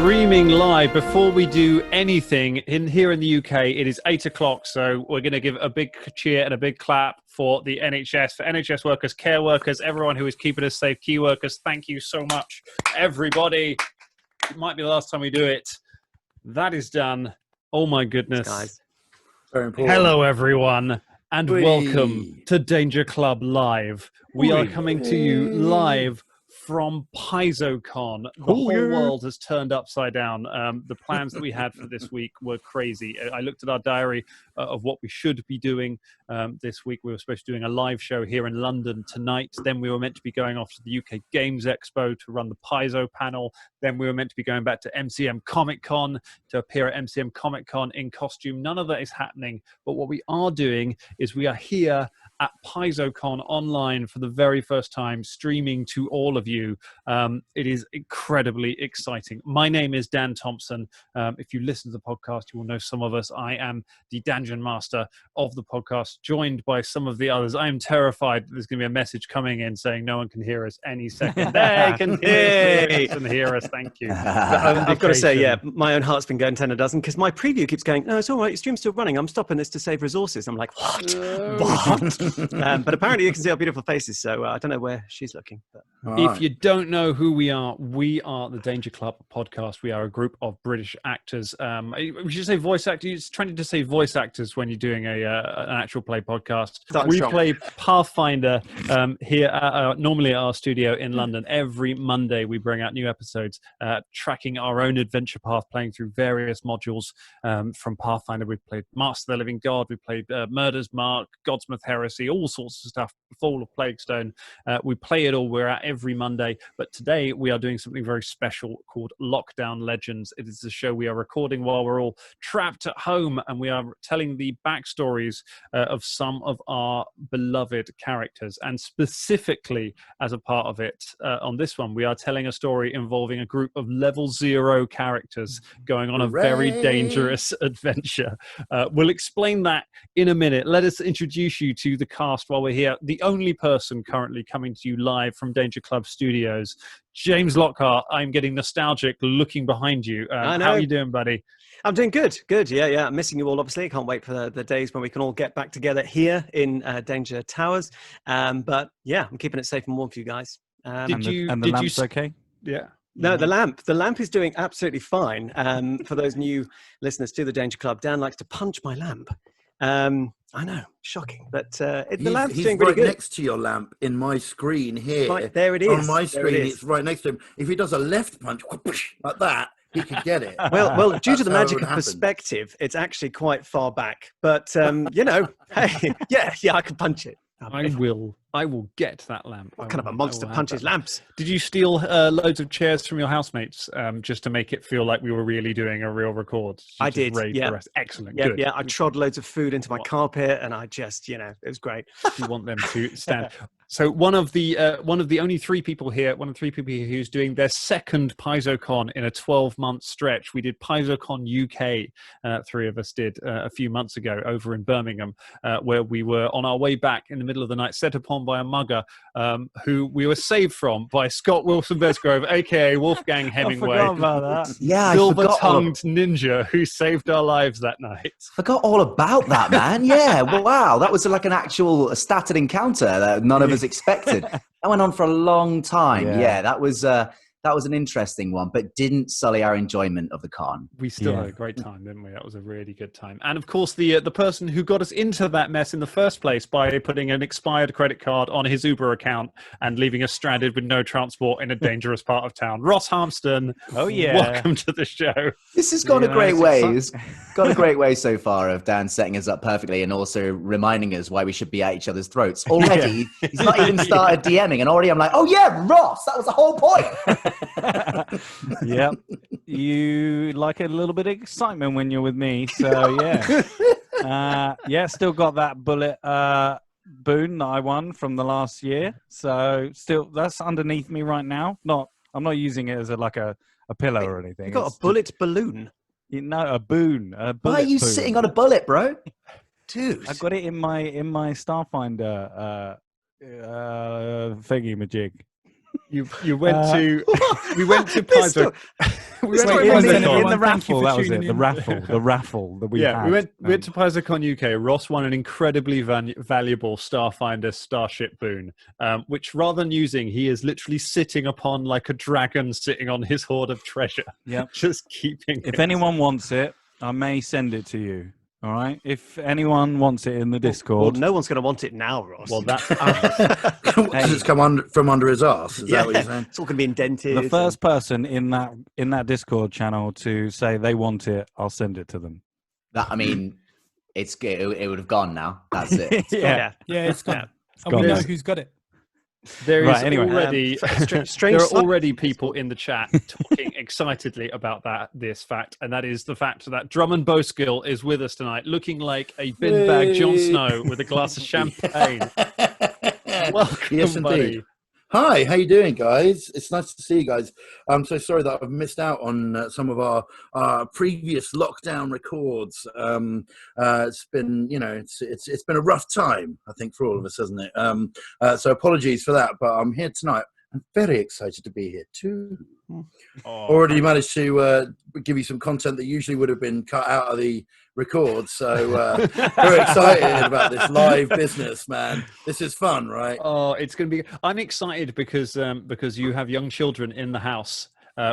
streaming live. Before we do anything here in the UK, it is 8 o'clock, so we're going to give a big cheer and a big clap for the NHS, for NHS workers, care workers, everyone who is keeping us safe, key workers. Thank you so much, everybody. It might be the last time we do it. That is done. Oh my goodness. Guys. Very important. Hello, everyone, and welcome to Danger Club Live. We are coming to you live from Paizocon. The whole world has turned upside down. The plans that we had for this week were crazy. I looked at our diary of what we should be doing this week. We were supposed to be doing a live show here in London tonight. Then we were meant to be going off to the UK Games Expo to run the Paizo panel. Then we were meant to be going back to MCM Comic Con to appear at MCM Comic Con in costume. None of that is happening. But what we are doing is we are here at Paizocon online for the very first time, streaming to all of you. It is incredibly exciting. My name is Dan Thompson. If you listen to the podcast, you will know some of us. I am the Dungeon Master of the podcast, joined by some of the others. I am terrified there's going to be a message coming in saying no one can hear us any second. They can hear us. Thank you. I've got to say, yeah, my own heart's been going 10 a dozen because my preview keeps going, no, it's all right, your stream's still running. I'm stopping this to save resources. I'm like, what? What? But apparently you can see our beautiful faces, so I don't know where she's looking. But. If you don't know who we are the Danger Club podcast. We are a group of British actors. We should say voice actors. It's trendy to say voice actors when you're doing an actual play podcast. We play Pathfinder here normally at our studio in London. Every Monday we bring out new episodes, tracking our own adventure path, playing through various modules from Pathfinder. We've played Master of the Living God. We played Murder's Mark, Godsmith Heresy, all sorts of stuff, Fall of Plaguestone. We play it all. We're at every Monday, but today we are doing something very special called Lockdown Legends. It is a show we are recording while we're all trapped at home, and we are telling the backstories of some of our beloved characters. And specifically, as a part of it, on this one, we are telling a story involving a group of level 0 characters going on a very dangerous adventure. We'll explain that in a minute. Let us introduce you to the cast while we're here. The only person currently coming to you live from Danger Club Studios, James Lockhart. I'm getting nostalgic looking behind you. How are you doing, buddy? I'm doing good. Yeah. I'm missing you all, obviously. I can't wait for the days when we can all get back together here in Danger Towers. But yeah, I'm keeping it safe and warm for you guys. The lamp's okay? Yeah. No, the lamp is doing absolutely fine. For those new listeners to the Danger Club, Dan likes to punch my lamp. I know, shocking, but the lamp's doing pretty good. He's right next to your lamp in my screen here. Right, there it is. On my screen, it's right next to him. If he does a left punch like that, he could get it. Well, due to the magic of perspective, it's actually quite far back. But hey, yeah, I can punch it. I will get that lamp. What kind of a monster punches lamps? Did you steal loads of chairs from your housemates just to make it feel like we were really doing a real record? I did. Yeah. Excellent. Yeah, Good. yeah. I trod loads of food into my carpet, and I just, it was great. You want them to stand. So one of the only three people here, who's doing their second Paizocon in a 12-month stretch. We did Paizocon UK, three of us did a few months ago over in Birmingham, where we were on our way back in the middle of the night, set upon by a mugger who we were saved from by Scott Wilson-Besgrove, aka Wolfgang Hemingway. I forgot about that. Yeah, silver-tongued ninja who saved our lives that night. Forgot all about that, man. Yeah, wow, that was like an actual started encounter that none of us expected. That went on for a long time. Yeah, that was an interesting one, but didn't sully our enjoyment of the con. We still had a great time, didn't we? That was a really good time. And of course, the person who got us into that mess in the first place by putting an expired credit card on his Uber account and leaving us stranded with no transport in a dangerous part of town. Ross Harmston, welcome to the show. This has gone a great way. It's gone a great way so far of Dan setting us up perfectly and also reminding us why we should be at each other's throats. Already, he's not even started DMing, and already I'm like, oh yeah, Ross, that was the whole point. Yep, you like a little bit of excitement when you're with me, so yeah. Still got that bullet boon that I won from the last year, so still that's underneath me right now. I'm not using it as a pillow or anything. You got a bullet balloon? A boon. Why are you sitting on a bullet, bro? Dude, I got it in my Starfinder thingy majig. We went to Paizocon. we It's went not to even in me. PaizoCon. the Thank you raffle, for that was tuning it. The in. raffle that we Yeah, had. we went to PaizoCon UK. Ross won an incredibly valuable Starfinder Starship boon, which rather than using, he is literally sitting upon like a dragon sitting on his hoard of treasure. Yep. Just keeping If it. anyone wants it, I may send it to you. All right. If anyone wants it in the Well, Discord, no one's going to want it now, Ross. Well, that's Does it come from under his ass? Is that what you're saying? It's all going to be indented. the first person in that Discord channel to say they want it, I'll send it to them. I mean, it would have gone now. That's it. Yeah. Yeah, it's gone. And gone. we know There's- who's got it. There is Right, anyway, already strange there are slight- already people in the chat talking excitedly about this fact, and that is the fact that Drummond Bowskill is with us tonight, looking like a bin bag Jon Snow with a glass of champagne. Welcome, Yes, buddy. indeed. Hi, how you doing, guys? It's nice to see you guys. I'm so sorry that I've missed out on some of our previous lockdown records. It's been, it's been a rough time, I think, for all of us, hasn't it? So apologies for that, but I'm here tonight. I'm very excited to be here too. Already managed to give you some content that usually would have been cut out of the record. So very excited about this live business, man. This is fun, right? Oh, it's going to be. I'm excited because you have young children in the house.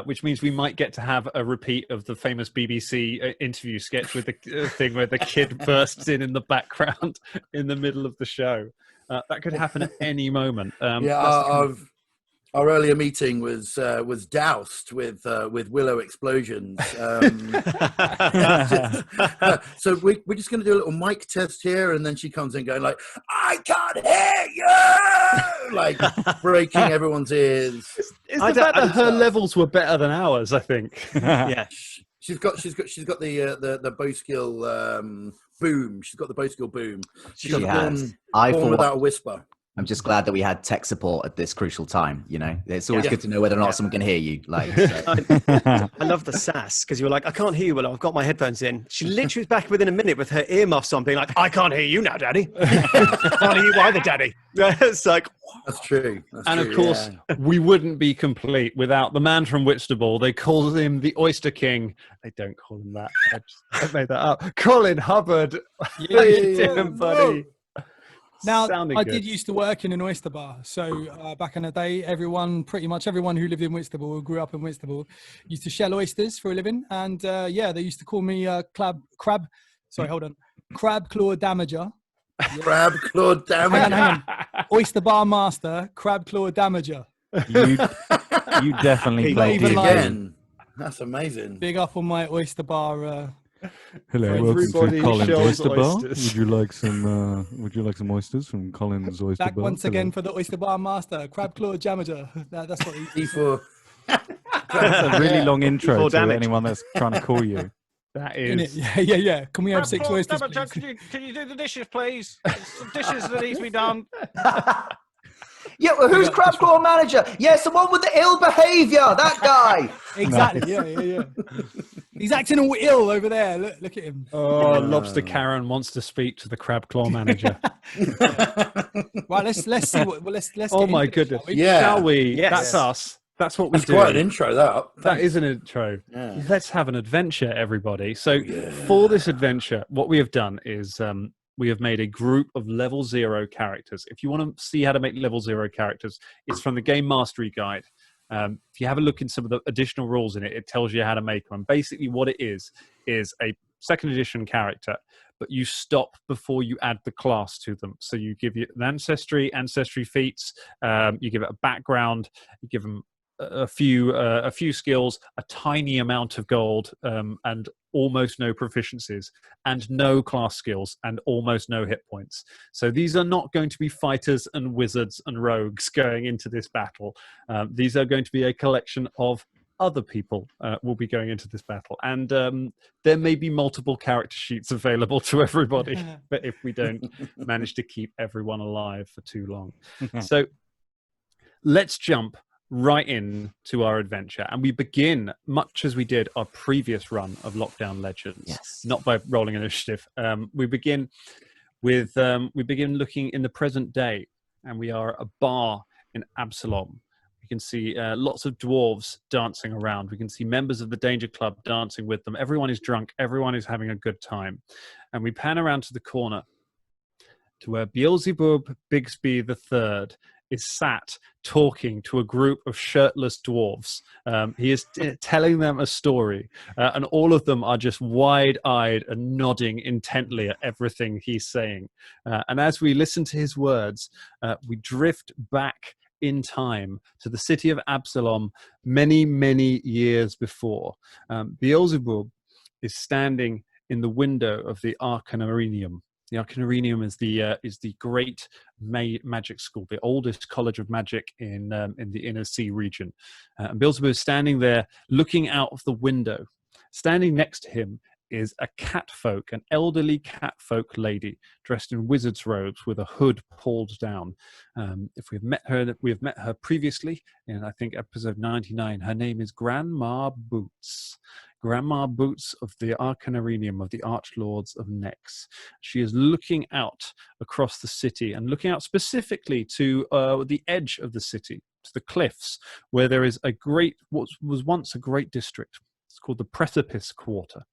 Which means we might get to have a repeat of the famous BBC interview sketch with the thing where the kid bursts in the background in the middle of the show. That could happen at any moment. Our earlier meeting was doused with willow explosions. So we're just going to do a little mic test here, and then she comes in going like, "I can't hear you!" like breaking everyone's ears. It's the fact that her levels were better than ours, I think. Yeah. She's got the Bowskill boom. She's got the Bowskill boom. She was born without a whisper. I'm just glad that we had tech support at this crucial time. It's always good to know whether or not someone can hear you. Like, so. I love the sass because you were like, I can't hear you. Well, I've got my headphones in. She literally was back within a minute with her earmuffs on, being like, I can't hear you now, Daddy. I can't hear you either, Daddy. It's like, that's true. And of course, we wouldn't be complete without the man from Whitstable. They call him the Oyster King. They don't call him that. I made that up. Colin Hubbard. How you doing, buddy? Now, Sounding I good. did used to work in an oyster bar. So back in the day, pretty much everyone who lived in Whitstable, who grew up in Whitstable, used to shell oysters for a living. And they used to call me Crab Claw Damager. Crab Claw Damager. Hang on. Oyster bar master, Crab Claw Damager. You definitely played even D&D. like- Again. That's amazing. Big up on my oyster bar. Hello, Everybody welcome to Colin's shells Oyster Bar. oysters. Would you like some oysters from Colin's Oyster Back Bar? once again for the oyster bar master, Crab Claw Damager. That's what he D4. That's a really long intro Before to damage. anyone that's trying to call you. That in it. is. Yeah. Can we have 6 oysters, please? Can you do the dishes, please? Some dishes that need to be done. Yeah, well, who's Crab Claw manager? Yes, the one with the ill behaviour. That guy. Exactly. Yeah. He's acting all ill over there. Look at him. Oh, Lobster Karen wants to speak to the Crab Claw manager. Right, let's see what. Well, let's. Oh get my into it, goodness! shall we? Yeah. Shall we? Yes. That's us. That's what we That's do. quite an intro, that. That is an intro. Yeah. Let's have an adventure, everybody. So, for this adventure, what we have done is we have made a group of level 0 characters. If you want to see how to make level 0 characters, it's from the Game Mastery Guide. If you have a look in some of the additional rules in it, it tells you how to make them. Basically, what it is a 2nd edition character, but you stop before you add the class to them. So you give it an ancestry feats, you give it a background, you give them a few skills, a tiny amount of gold, and almost no proficiencies, and no class skills, and almost no hit points. So these are not going to be fighters and wizards and rogues going into this battle. These are going to be a collection of other people will be going into this battle, and there may be multiple character sheets available to everybody, but if we don't manage to keep everyone alive for too long. So let's jump right in to our adventure, and we begin much as we did our previous run of Lockdown Legends. Yes. Not by rolling initiative. We begin looking in the present day, and we are at a bar in Absalom. We can see lots of dwarves dancing around. We can see members of the Danger Club dancing with them. Everyone is drunk. Everyone is having a good time. And we pan around to the corner to where Beelzebub Bigsby III is sat talking to a group of shirtless dwarves. He is telling them a story, and all of them are just wide-eyed and nodding intently at everything he's saying. And as we listen to his words, we drift back in time to the city of Absalom many, many years before. Beelzebub is standing in the window of the Arcanarium. The Arcanarium is the great magic school, the oldest college of magic in the inner sea region. And Beelzebub is standing there, looking out of the window. Standing next to him is a catfolk, an elderly catfolk lady dressed in wizard's robes with a hood pulled down. If we have met her previously in, I think, episode 99. Her name is Grandma Boots. Grandma Boots of the Arcanarium of the Archlords of Nex. She is looking out across the city and looking out specifically to the edge of the city, to the cliffs, where there is what was once a great district. It's called the Precipice Quarter.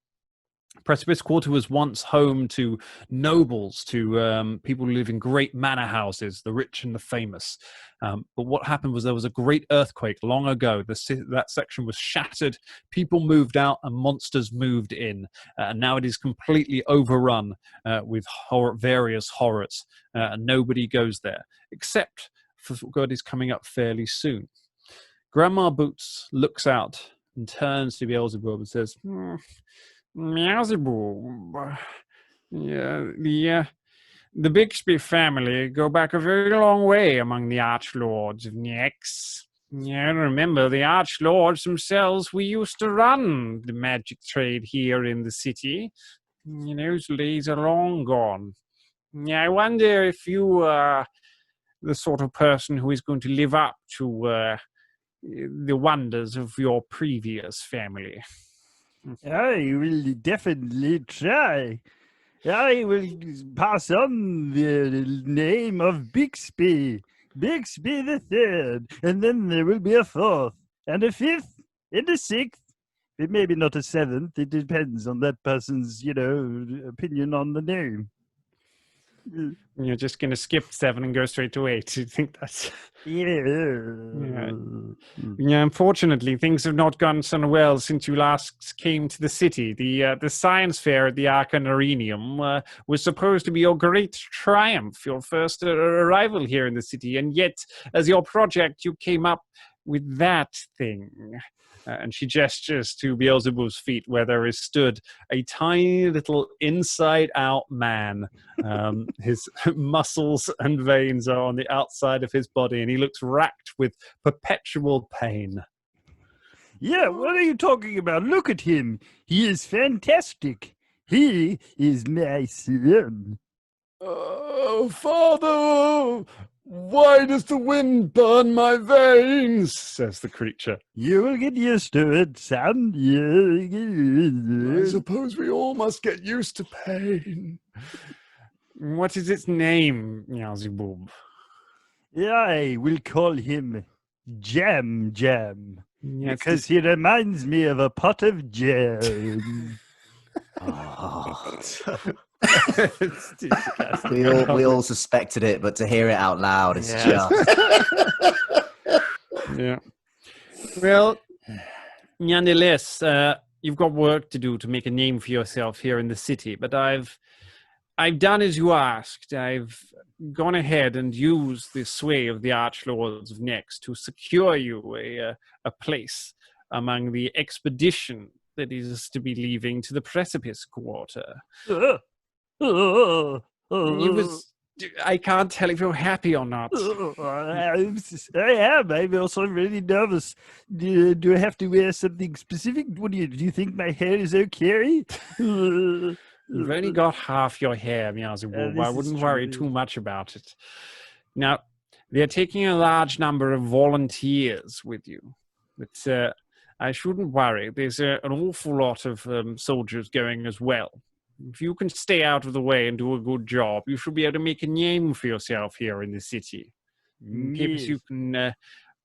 Precipice Quarter was once home to nobles, to people who live in great manor houses, the rich and the famous. But what happened was there was a great earthquake long ago. That section was shattered, people moved out, and monsters moved in. And now it is completely overrun with various horrors. And nobody goes there, except for what is coming up fairly soon. Grandma Boots looks out and turns to Beelzebub and says, Beelzebub, the Bixby family go back a very long way among the Archlords of Nex. I remember the Archlords themselves. We used to run the magic trade here in the city. Those days are long gone. I wonder if you are the sort of person who is going to live up to the wonders of your previous family. I will definitely try. I will pass on the name of Bixby the third, and then there will be a fourth, and a fifth, and a sixth, but maybe not a seventh. It depends on that person's, opinion on the name. You're just going to skip 7 and go straight to 8. You think that's... Yeah. Unfortunately, things have not gone so well since you last came to the city. The science fair at the Arcanarium was supposed to be your great triumph, your first arrival here in the city, and yet, as your project, you came up with that thing. And she gestures to Beelzebub's feet, where there is stood a tiny little inside-out man. His muscles and veins are on the outside of his body, and he looks racked with perpetual pain. Yeah, what are you talking about? Look at him. He is fantastic. He is my son. Oh, Father! Why does the wind burn my veins? Says the creature. You will get used to it, son. I suppose we all must get used to pain. What is its name, Beelzebub? I will call him Jam. Yes, because he reminds me of a pot of jam. We all suspected it, but to hear it out loud, it's just... Yeah. Well, nonetheless, you've got work to do to make a name for yourself here in the city, but I've done as you asked. I've gone ahead and used the sway of the Archlords of Nex to secure you a place among the expedition that is to be leaving to the Precipice Quarter. I can't tell if you're happy or not. I am. I'm also really nervous. Do I have to wear something specific? Do you think my hair is okay? You've only got half your hair, Beelzebub. I wouldn't worry too much about it. Now, they're taking a large number of volunteers with you, but I shouldn't worry. There's an awful lot of soldiers going as well. If you can stay out of the way and do a good job, you should be able to make a name for yourself here in the city. Perhaps you can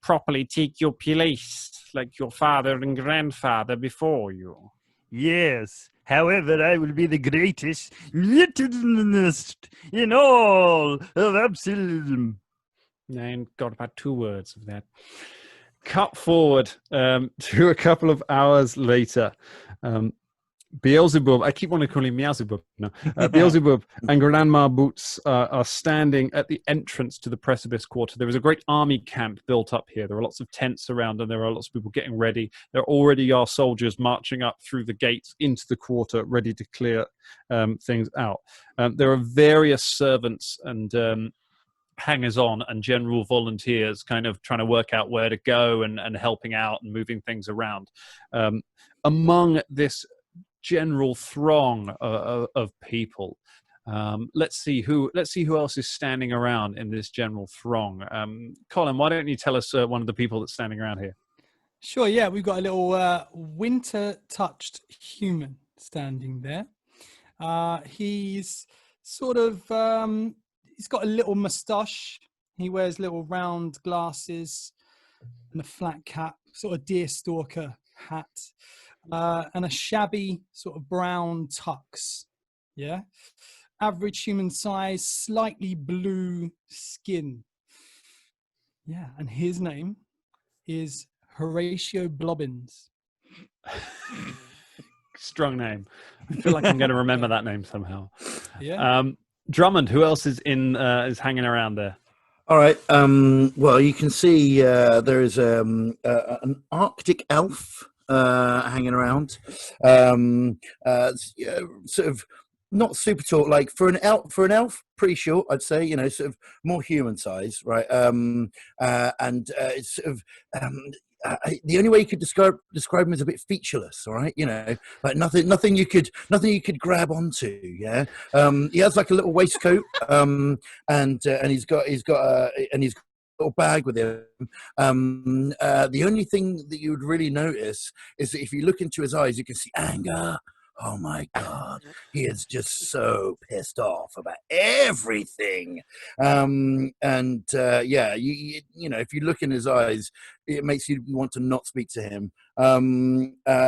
properly take your place like your father and grandfather before you. Yes. However, I will be the greatest littlest in all of Absalom. And got about 2 words of that. Cut forward to a couple of hours later. Beelzebub, I keep wanting to call him Meowzebub now. Beelzebub and Grandma Boots are standing at the entrance to the Precipice Quarter. There is a great army camp built up here. There are lots of tents around, and there are lots of people getting ready. There already are soldiers marching up through the gates into the quarter, ready to clear things out. There are various servants and hangers-on and general volunteers kind of trying to work out where to go and helping out and moving things around. Among this general throng of people, let's see who else is standing around in this general throng. Colin, why don't you tell us one of the people that's standing around here? Sure, yeah, we've got a little winter-touched human standing there. He's sort of, he's got a little moustache. He wears little round glasses and a flat cap, sort of deerstalker hat, and a shabby sort of brown tux. Yeah, average human size, slightly blue skin. Yeah, and his name is Horatio Blobbins. Strong name. I feel like I'm going to remember that name somehow. Yeah. Drummond, who else is hanging around there? All right. Well, you can see there is an Arctic elf hanging around. Sort of not super tall. Like for an elf, pretty short, I'd say. You know, sort of more human size, right? It's sort of. The only way you could describe him is a bit featureless, all right? You know, like nothing you could grab onto. Yeah, he has like a little waistcoat, and he's got a little bag with him. The only thing that you would really notice is that if you look into his eyes, you can see anger. Oh my God, he is just so pissed off about everything. Yeah, you know, if you look in his eyes, it makes you want to not speak to him.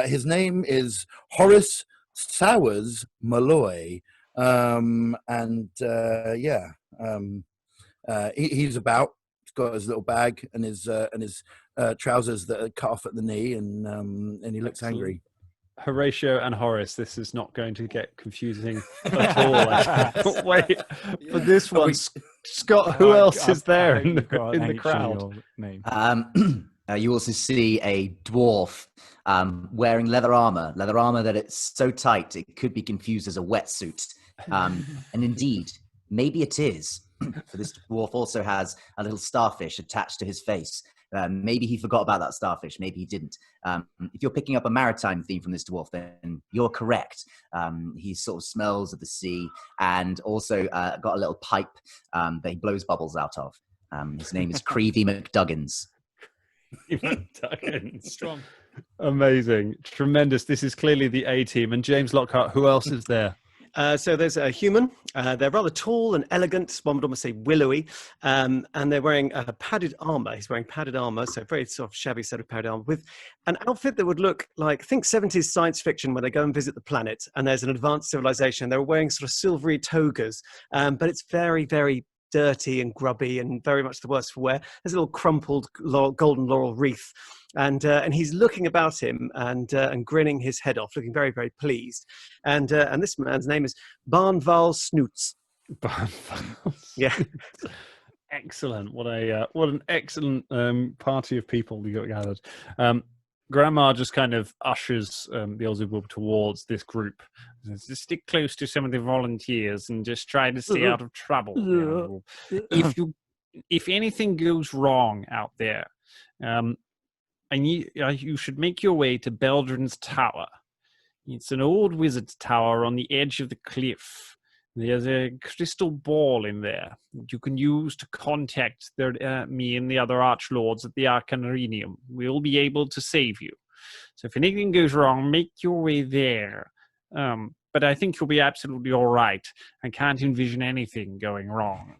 His name is Horace Sowers Malloy. He's about. He's got his little bag and his trousers that are cut off at the knee, and he looks angry. Horatio and Horace. This is not going to get confusing at all. I can't wait for this one. Scott, who else is there in the crowd? You also see a dwarf wearing leather armor that it's so tight it could be confused as a wetsuit. And indeed, maybe it is. For this dwarf also has a little starfish attached to his face. Maybe he forgot about that starfish. Maybe he didn't. If you're picking up a maritime theme from this dwarf, then you're correct. He sort of smells of the sea and also got a little pipe that he blows bubbles out of. His name is Creevy McDuggins. McDuggins. Strong. Amazing. Tremendous. This is clearly the A team. And James Lockhart, who else is there? So there's a human. They're rather tall and elegant. One would almost say willowy. And they're wearing padded armor. He's wearing padded armor, so very sort of shabby set of padded armor with an outfit that would look like, think 70s science fiction where they go and visit the planet and there's an advanced civilization. They're wearing sort of silvery togas, but it's very, very dirty and grubby and very much the worse for wear. There's a little crumpled golden laurel wreath. And he's looking about him and grinning his head off, looking very, very pleased. And this man's name is Barnval Snoots. Barnval. Yeah. Excellent. What an excellent party of people you got gathered. Grandma just kind of ushers Beelzebub towards this group. Just stick close to some of the volunteers and just try to stay out of trouble. If anything goes wrong out there, and you should make your way to Beldrin's Tower. It's an old wizard's tower on the edge of the cliff. There's a crystal ball in there that you can use to contact me and the other archlords at the Arcanarium. We'll be able to save you. So if anything goes wrong, make your way there. But I think you'll be absolutely all right. I can't envision anything going wrong.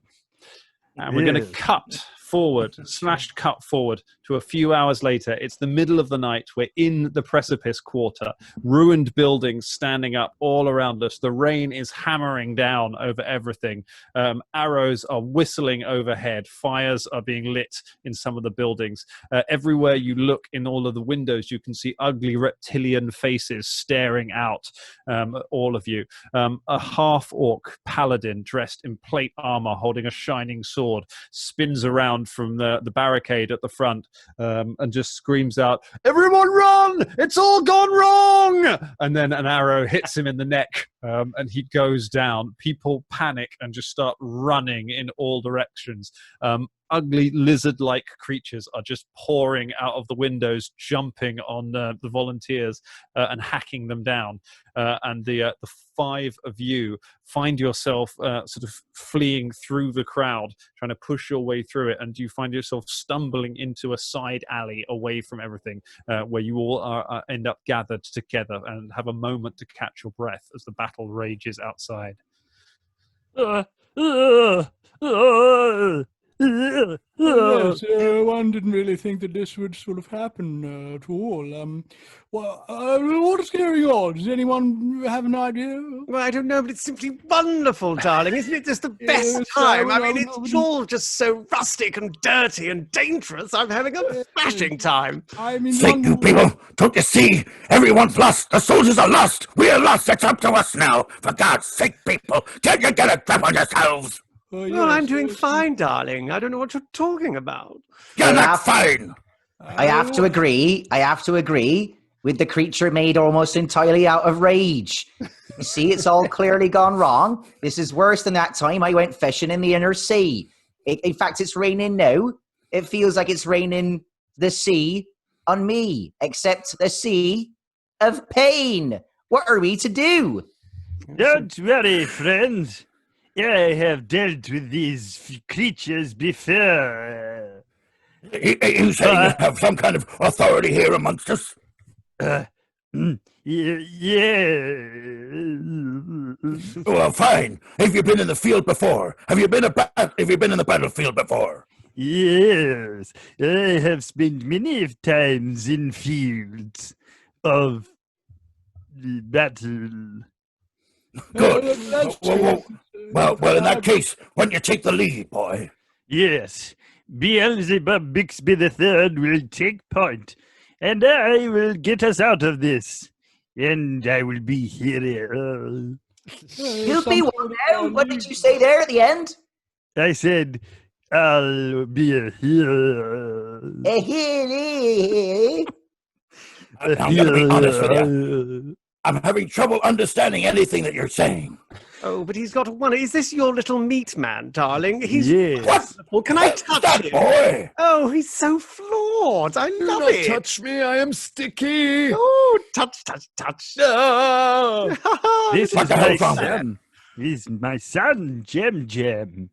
And we're going to cut cut forward to a few hours later. It's the middle of the night. We're in the precipice quarter, ruined buildings standing up all around us. The rain is hammering down over everything. Arrows are whistling overhead. Fires are being lit in some of the buildings. Everywhere you look in all of the windows, you can see ugly reptilian faces staring out at all of you. A half-orc paladin dressed in plate armor, holding a shining sword, spins around from the barricade at the front and just screams out, "Everyone run! It's all gone wrong!" And then an arrow hits him in the neck and he goes down. People panic and just start running in all directions. Ugly lizard-like creatures are just pouring out of the windows, jumping on the volunteers and hacking them down. And the 5 of you find yourself sort of fleeing through the crowd, trying to push your way through it, and you find yourself stumbling into a side alley away from everything, where you all end up gathered together and have a moment to catch your breath as the battle rages outside. Yes, one didn't really think that this would sort of happen at all. What is going on? Does anyone have an idea? Well, I don't know, but it's simply wonderful, darling. Isn't it just the best time? I mean, it's all just so rustic and dirty and dangerous. I'm having a smashing time. I mean, Sake, you people! Don't you see? Everyone's lost. The soldiers are lost. We are lost. It's up to us now. For God's sake, people, can't you get a grip on yourselves? Well, I'm doing fine, darling. I don't know what you're talking about. You're not fine. I have to agree. With the creature made almost entirely out of rage. You see, it's all clearly gone wrong. This is worse than that time I went fishing in the inner sea. In fact, it's raining now. It feels like it's raining the sea on me, except the sea of pain. What are we to do? Don't worry, friend. I have dealt with these creatures before. You say you have some kind of authority here amongst us? Yeah. Well, fine. Have you been in the field before? Have you been in the battlefield before? Yes, I have spent many times in fields of battle. Good. Well, in that case, why don't you take the lead, boy? Yes, Beelzebub Bixby III will take point, and I will get us out of this. And I will be here. You'll be one now. What did you say there at the end? I said, I'll be here. I'm going to be honest with you. I'm having trouble understanding anything that you're saying. Oh, but he's got one. Is this your little meat man, darling? He's Yes. wonderful. Can I touch that him? Boy? Oh, he's so flawed. I love it. Touch me, I am sticky. Oh, touch. No. This What is the my hell's wrong with son. He's my son, Jem.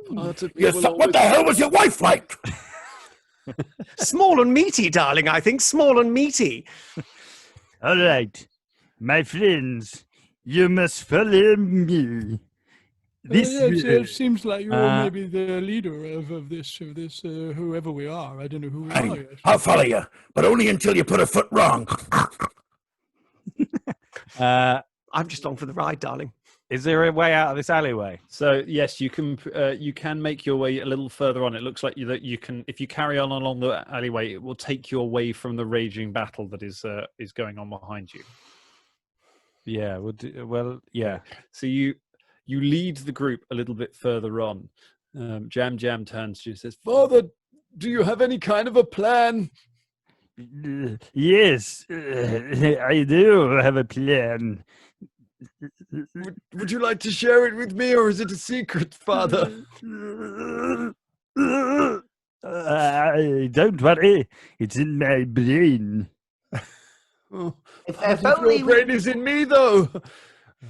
What the hell was your wife like? Small and meaty, darling, I think. Small and meaty. All right, my friends, you must follow me. It seems like you're maybe the leader of this whoever we are. I don't know who we are. I'll follow you, but only until you put a foot wrong. I'm just on for the ride, darling. Is there a way out of this alleyway? So yes, you can make your way a little further on. It looks like you can, if you carry on along the alleyway, it will take you away from the raging battle that is going on behind you. Yeah. Yeah. So you lead the group a little bit further on. Jam turns to you and says, "Father, do you have any kind of a plan?" Yes, I do have a plan. Would you like to share it with me, or is it a secret, Father? Don't worry, it's in my brain. If only Your brain is in me, though.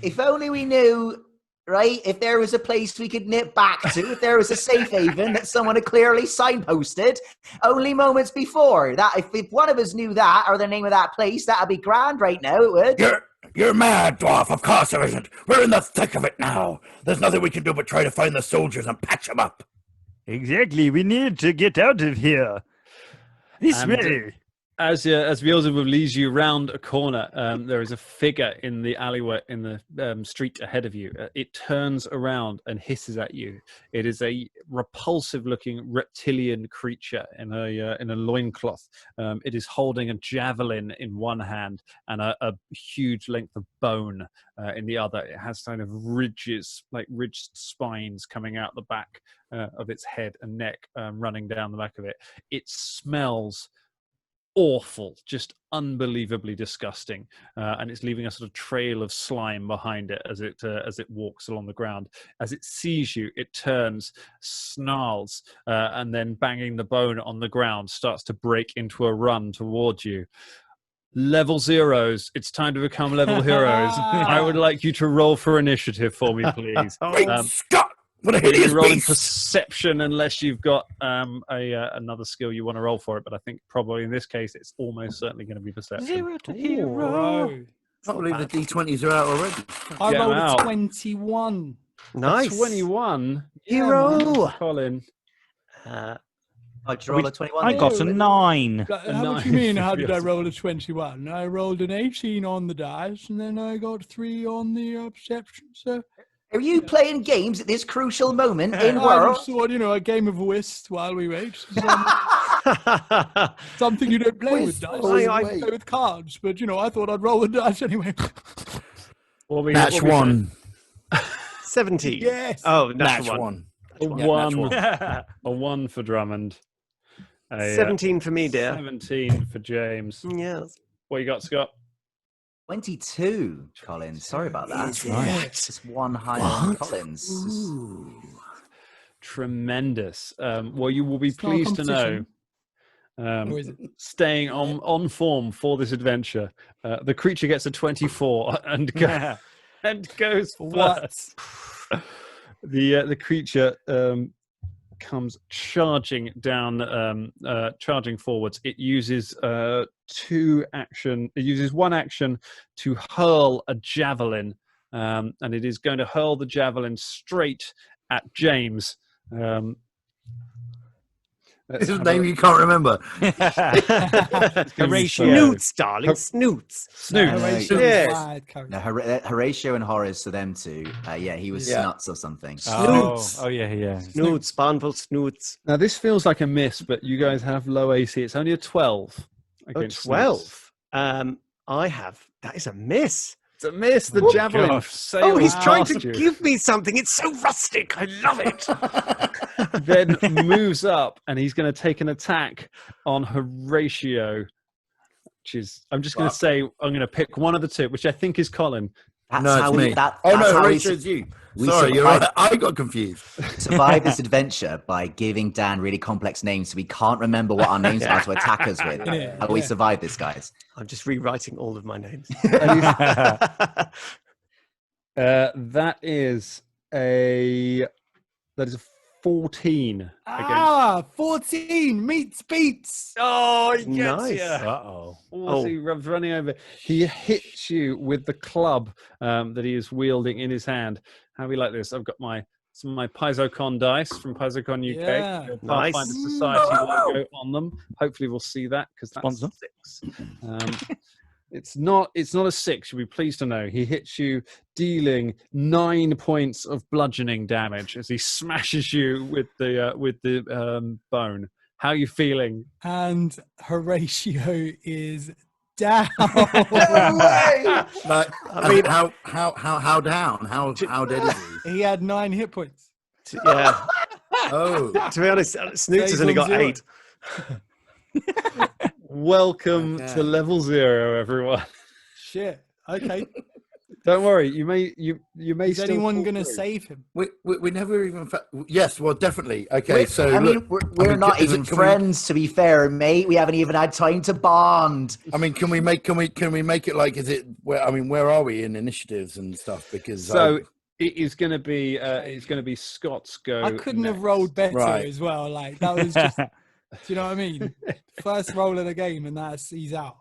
If only we knew, right? If there was a place we could nip back to, if there was a safe haven that someone had clearly signposted only moments before. That if one of us knew that or the name of that place, that'd be grand right now. It would. You're mad, dwarf. Of course there isn't. We're in the thick of it now. There's nothing we can do but try to find the soldiers and patch them up. Exactly. We need to get out of here. This And, way. As Beelzebub leads you round a corner, there is a figure in the alleyway in the street ahead of you. It turns around and hisses at you. It is a repulsive-looking reptilian creature in a loincloth. It is holding a javelin in one hand and a huge length of bone in the other. It has kind of ridged spines coming out the back of its head and neck, running down the back of it. It smells awful, just unbelievably disgusting, and it's leaving a sort of trail of slime behind it as it walks along the ground. As it sees you, it turns, snarls, and then banging the bone on the ground, starts to break into a run towards you. Level zeros, it's time to become level heroes. I would like you to roll for initiative for me, please. Great Scott! What a You're hideous rolling beast! perception unless you've got another skill you want to roll for it, but I think probably in this case it's almost certainly going to be perception. 0 to hero. Bro. I can't believe the D20s are out already. I Get 'em rolled out. a 21. Nice. 21. Hero. Colin. Did you roll a 21? I then? got a 9. How do you mean, how did I roll a 21? I rolled an 18 on the dice, and then I got 3 on the perception, so... Are you playing games at this crucial moment in I world? just thought, a game of whist while we wait. Something you don't play with Whist dice. while we I wait. play with cards, but, I thought I'd roll the dice anyway. Natch one. 17. Yes. Oh, Natch natural one. one. A 1 for Drummond. A 17 for me, dear. 17 for James. Yes. What you got, Scott? 22, Colin. Sorry about that. Is it? Just one higher than Colin's. Ooh. Tremendous. Well, you will be It's not a pleased to know, Or is it? staying on form for this adventure, the creature gets a 24 and goes What? first. The creature comes charging down, charging forwards. It uses one action to hurl a javelin, and it is going to hurl the javelin straight at James. This is a name you can't remember. Horatio. Snoots, darling. Snoots. Snoots. Horatio Yes. Wild Coast. No, Horatio and Horace are them two. He was Yeah. Snuts or something. Snoots. Oh, yeah. Snoots. Barnful snoots. Now this feels like a miss, but you guys have low AC. It's only a 12. Oh, against 12. I have. That is a miss. It's a miss. The javelin. gosh. sails Oh, he's trying to past you. give me something. It's so rustic. I love it. Then moves up, and he's going to take an attack on Horatio. Which is, I'm just going to say, I'm going to pick one of the two, which I think is Colin. That's No, how it's we. me. That, Oh that's no, how we Horatio's you. we Sorry, you're survived- right. I got confused. survive this adventure by giving Dan really complex names so we can't remember what our names are to attack us with. Yeah, How we yeah. survive this, guys. I'm just rewriting all of my names. That is a 14 against. 14 meets beats. Oh, he gets Nice. you. Uh-oh. Oh, he runs running over. He hits you with the club that he is wielding in his hand. How we like this? I've got some of my Paizocon dice from Paizocon UK. Yeah. Your Nice. Pathfinder Society logo on them. Hopefully, we'll see that because that's Sponsor. 6. It's not a 6. You'll be pleased to know he hits you, dealing 9 points of bludgeoning damage as he smashes you with the bone. How are you feeling? And Horatio is down. Like, I mean, how down? How dead is he? He had 9 hit points. Yeah. Oh, To be honest, Snoots has only got 8. Welcome Okay. to level 0, everyone. Shit. Okay. Don't worry, you may Is still anyone pull going to through. save him? we never even. Yes, well, definitely. Okay, so I mean, look, we're not can even we- friends, to be fair, mate. We haven't even had time to bond. I mean, can we make it like? Is it? Where are we in initiatives and stuff? Because So it is going to be Scott's go. I couldn't have next. rolled better Right. as well. Like, that was just, do you know what I mean? First roll of the game, and he's out.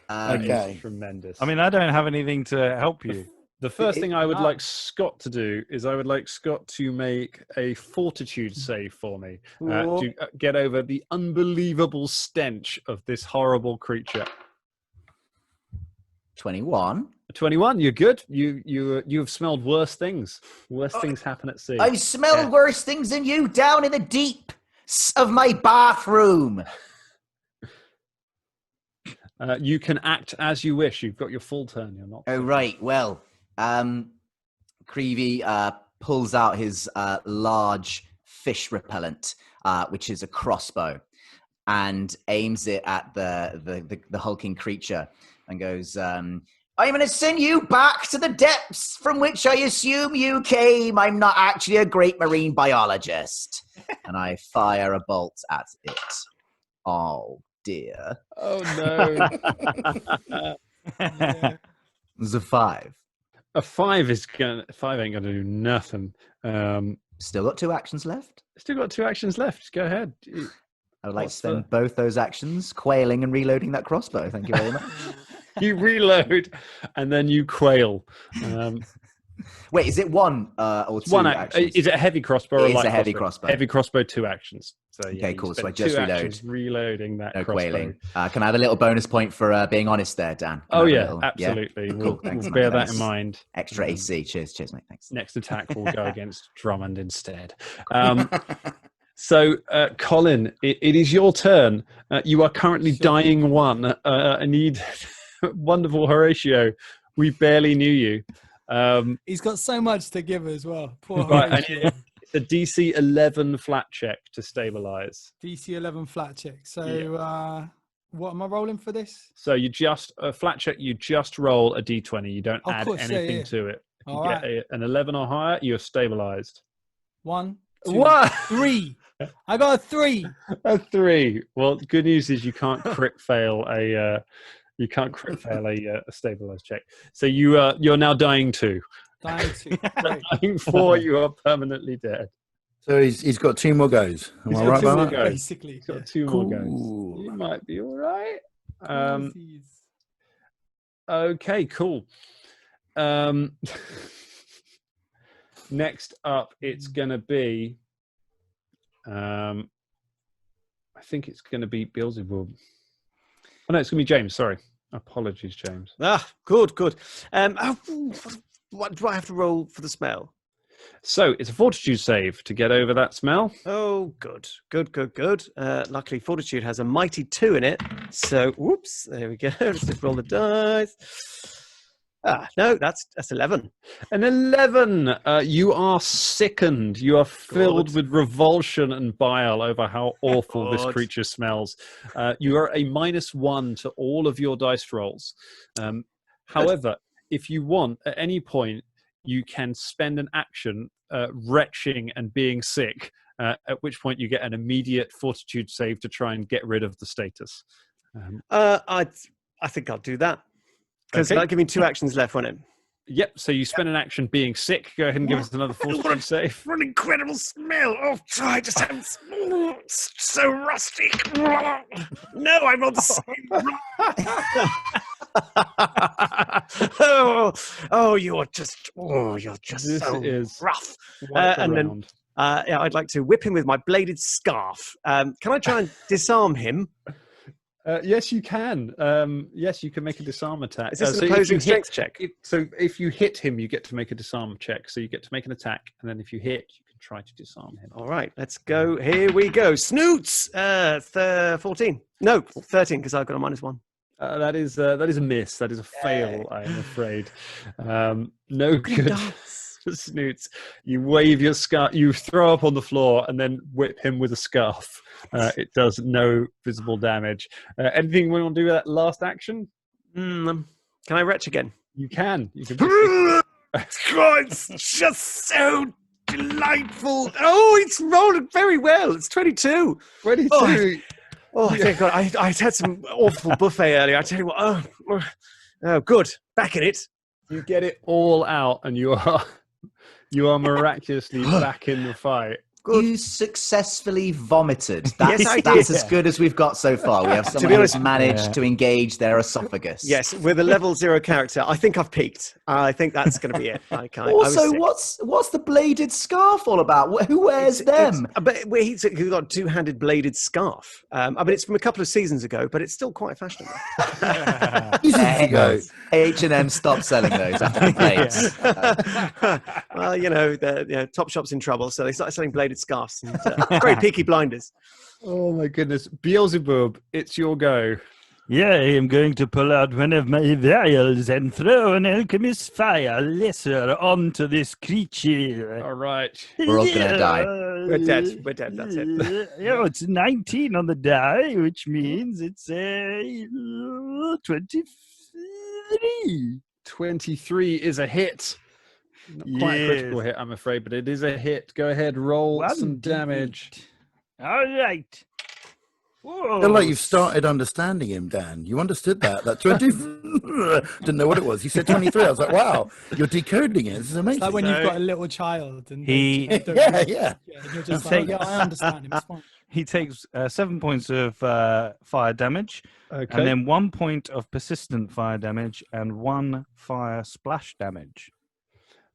Okay. Tremendous. I mean, I don't have anything to help you. The first thing I would like Scott to do is I would like Scott to make a fortitude save for me to get over the unbelievable stench of this horrible creature. 21. 21, you're good. You have smelled worse things. Worse things happen at sea. I smell worse things than you down in the deeps of my bathroom. You can act as you wish. You've got your full turn. You're not. Oh, right. Well, Creevy pulls out his large fish repellent, which is a crossbow, and aims it at the hulking creature and goes, I'm going to send you back to the depths from which I assume you came. I'm not actually a great marine biologist. And I fire a bolt at it. Oh, dear. Oh, no. It was a 5. A 5 ain't gonna do nothing. Still got 2 actions left. Still got 2 actions left. Go ahead. I would like to spend both those actions quailing and reloading that crossbow. Thank you very much. You reload and then you quail. Wait, is it 1 or 2 actions? Is it a heavy crossbow? It is a heavy crossbow. Heavy crossbow, 2 actions. So, okay, cool. So I just reload. Reloading that crossbow. Quailing. Can I have a little bonus point for being honest there, Dan? Absolutely. Yeah? Cool. Thanks, we'll man. bear that in mind. Extra AC. Cheers, mate. Thanks. Next attack will go against Drummond instead. So, Colin, it is your turn. You are currently dying 1. I need wonderful Horatio. We barely knew you. He's got so much to give as well. Poor right, it's a DC 11 flat check to stabilize. DC 11 flat check. So what am I rolling for this? So you just a flat check. You just roll a D20. You don't add anything to it. If you get an 11 or higher, you're stabilized. 1, 2, 3. I got a 3. A 3. Well, good news is you can't crit fail a. You can't crit fail a stabilized check. So you're now dying 2. Dying 2. Dying 4. You are permanently dead. So he's got 2 more goes. Am I right about that? Basically, he's got 2 more goes. You might be all right. Okay, cool. Next up, it's going to be. I think it's going to be Beelzebub. Oh, no, it's going to be James. Sorry. Apologies, James. Good. What do I have to roll for the smell? So it's a fortitude save to get over that smell. Oh, good. Luckily, fortitude has a mighty 2 in it. So, whoops, there we go. Let's just roll the dice. No, that's 11. An 11. You are sickened. You are filled with revulsion and bile over how awful this creature smells. You are a -1 to all of your dice rolls. However, if you want, at any point, you can spend an action retching and being sick, at which point you get an immediate fortitude save to try and get rid of the status. I think I'll do that. Because that'll give me 2 actions left, won't it? Yep, so you spend an action being sick. Go ahead and give us another fortitude save. What an incredible smell. Oh, I just have so rusty. No, I'm on the same. You're just This so is rough. And then I'd like to whip him with my bladed scarf. Can I try and disarm him? Yes, you can. Yes, you can make a disarm attack. Is this an opposing strength check? So if you hit him, you get to make a disarm check. So you get to make an attack, and then if you hit, you can try to disarm him. All right, let's go. Here we go. Snoots. 14. No, 13 because I've got a -1. That is a miss. That is a fail. I'm afraid. No good. Snoots. You wave your scarf. You throw up on the floor and then whip him with a scarf. It does no visible damage. Anything you want to do with that last action? Can I retch again? You can. You can. It's just so delightful. Oh, it's rolling very well. It's 22. 22. Thank God. I had some awful buffet earlier. I tell you what. Oh, good. Back in it. You get it all out, and you are miraculously back in the fight. You successfully vomited. That's, Yes, I that's did. as good as we've got so far. We have someone honest- who's managed to engage their esophagus. Yes, with a level 0 character, I think I've peaked. I think that's going to be it. Also, what's the bladed scarf all about? Who wears them? But he's got a two-handed bladed scarf. I mean, it's from a couple of seasons ago, but it's still quite fashionable. Seasons ago. H&M stopped selling those after the plagues. Well, Topshop's in trouble, so they started selling bladed scarves. And, very Peaky Blinders. Oh my goodness, Beelzebub, it's your go. Yeah, I am going to pull out one of my vials and throw an alchemist's fire lesser onto this creature. All right. We're all gonna die. We're dead. We're dead. That's it. Yeah, it's 19 on the die, which means it's a 23. 23 is a hit. Not quite a critical hit, I'm afraid, but it is a hit. Go ahead, roll some damage. All right. I feel like you've started understanding him, Dan. You understood that. That 20. Didn't know what it was. You said 23. I was like, wow, you're decoding it. This is amazing. It's like when you've got a little child and He- Yeah. and you're just like, yeah, I understand him. It's fine. He takes 7 points of fire damage, Okay. and then 1 point of persistent fire damage, and 1 fire splash damage.